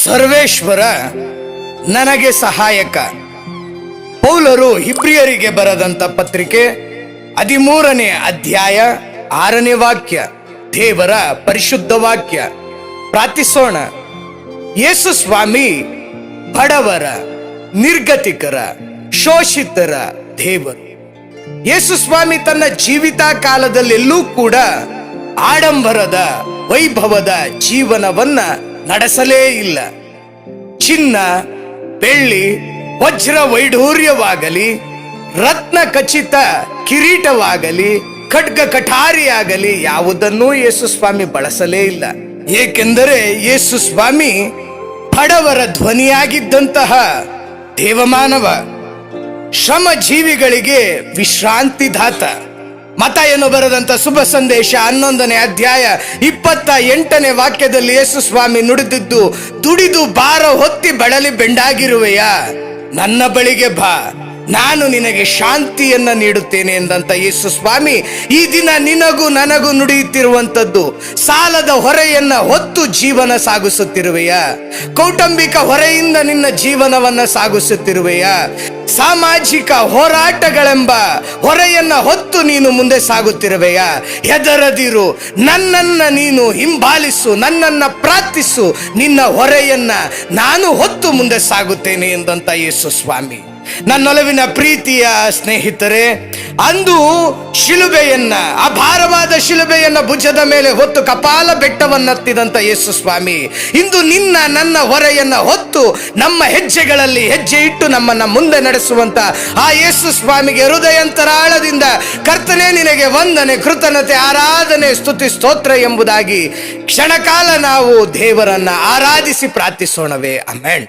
ಸರ್ವೇಶ್ವರ ನನಗೆ ಸಹಾಯಕ. ಪೌಲರು ಇಬ್ರಿಯರಿಗೆ ಬರೆದಂತ ಪತ್ರಿಕೆ 13ನೇ ಅಧ್ಯಾಯ 6ನೇ ವಾಕ್ಯ, ದೇವರ ಪರಿಶುದ್ಧ ವಾಕ್ಯ. ಪ್ರಾರ್ಥಿಸೋಣ. ಯೇಸು ಸ್ವಾಮಿ ಬಡವರ, ನಿರ್ಗತಿಕರ, ಶೋಷಿತರ ದೇವರು. ಯೇಸು ಸ್ವಾಮಿ ತನ್ನ ಜೀವಿತ ಕಾಲದಲ್ಲೆಲ್ಲೂ ಕೂಡ ಆಡಂಬರದ, ವೈಭವದ ಜೀವನವನ್ನ ನಡೆಸಲೇ ಇಲ್ಲ. ಚಿನ್ನ, ಬೆಳ್ಳಿ, ವಜ್ರ ವೈಢೂರ್ಯವಾಗಲಿ, ರತ್ನ ಖಚಿತ ಕಿರೀಟವಾಗಲಿ, ಖಡ್ಗ ಕಠಾರಿಯಾಗಲಿ ಯಾವುದನ್ನೂ ಯೇಸು ಸ್ವಾಮಿ ಬಳಸಲೇ ಇಲ್ಲ. ಏಕೆಂದರೆ ಯೇಸು ಸ್ವಾಮಿ ಬಡವರ ಧ್ವನಿಯಾಗಿದ್ದಂತಹ ದೇವಮಾನವ, ಶ್ರಮ ಜೀವಿಗಳಿಗೆ ವಿಶ್ರಾಂತಿದಾತ. ಮತ್ತಾಯನು ಬರೆದಂತ ಶುಭ ಸಂದೇಶ 11ನೇ ಅಧ್ಯಾಯ 28ನೇ ವಾಕ್ಯದಲ್ಲಿ ಯೇಸು ಸ್ವಾಮಿ ನುಡಿದಿದ್ದು, ದುಡಿದು ಭಾರ ಹೊತ್ತಿ ಬಳಲಿ ಬೆಂಡಾಗಿರುವೆಯಾ, ನನ್ನ ಬಳಿಗೆ ಬಾ, ನಾನು ನಿನಗೆ ಶಾಂತಿಯನ್ನ ನೀಡುತ್ತೇನೆ ಎಂದಂತ ಯೇಸು ಸ್ವಾಮಿ ಈ ದಿನ ನಿನಗೂ ನನಗೂ ನುಡಿಯುತ್ತಿರುವಂತದ್ದು. ಸಾಲದ ಹೊರೆಯನ್ನ ಹೊತ್ತು ಜೀವನ ಸಾಗಿಸುತ್ತಿರುವೆಯಾ? ಕೌಟುಂಬಿಕ ಹೊರೆಯಿಂದ ನಿನ್ನ ಜೀವನವನ್ನ ಸಾಗಿಸುತ್ತಿರುವೆಯಾ? ಸಾಮಾಜಿಕ ಹೋರಾಟಗಳೆಂಬ ಹೊರೆಯನ್ನ ಹೊತ್ತು ನೀನು ಮುಂದೆ ಸಾಗುತ್ತಿರುವೆಯಾ? ಹೆದರದಿರು, ನನ್ನನ್ನ ನೀನು ಹಿಂಬಾಲಿಸು, ನನ್ನನ್ನ ಪ್ರಾರ್ಥಿಸು, ನಿನ್ನ ಹೊರೆಯನ್ನ ನಾನು ಹೊತ್ತು ಮುಂದೆ ಸಾಗುತ್ತೇನೆ ಎಂದಂತ ಯೇಸು ಸ್ವಾಮಿ. ನನ್ನೊಲವಿನ ಪ್ರೀತಿಯ ಸ್ನೇಹಿತರೆ, ಅಂದು ಶಿಲುಬೆಯನ್ನ, ಆ ಭಾರವಾದ ಶಿಲುಬೆಯನ್ನ ಭುಜದ ಮೇಲೆ ಹೊತ್ತು ಕಪಾಲ ಬೆಟ್ಟವನ್ನತ್ತಿದಂತ ಯೇಸು ಸ್ವಾಮಿ ಇಂದು ನಿನ್ನ ನನ್ನ ಹೊರೆಯನ್ನ ಹೊತ್ತು ನಮ್ಮ ಹೆಜ್ಜೆಗಳಲ್ಲಿ ಹೆಜ್ಜೆ ಇಟ್ಟು ನಮ್ಮನ್ನ ಮುಂದೆ ನಡೆಸುವಂತ ಆ ಯೇಸು ಸ್ವಾಮಿಗೆ ಹೃದಯಾಂತರಾಳದಿಂದ ಕರ್ತನೇ ನಿನಗೆ ವಂದನೆ, ಕೃತಜ್ಞತೆ, ಆರಾಧನೆ, ಸ್ತುತಿ, ಸ್ತೋತ್ರ ಎಂಬುದಾಗಿ ಕ್ಷಣಕಾಲ ನಾವು ದೇವರನ್ನ ಆರಾಧಿಸಿ ಪ್ರಾರ್ಥಿಸೋಣವೇ. ಆಮೆನ್.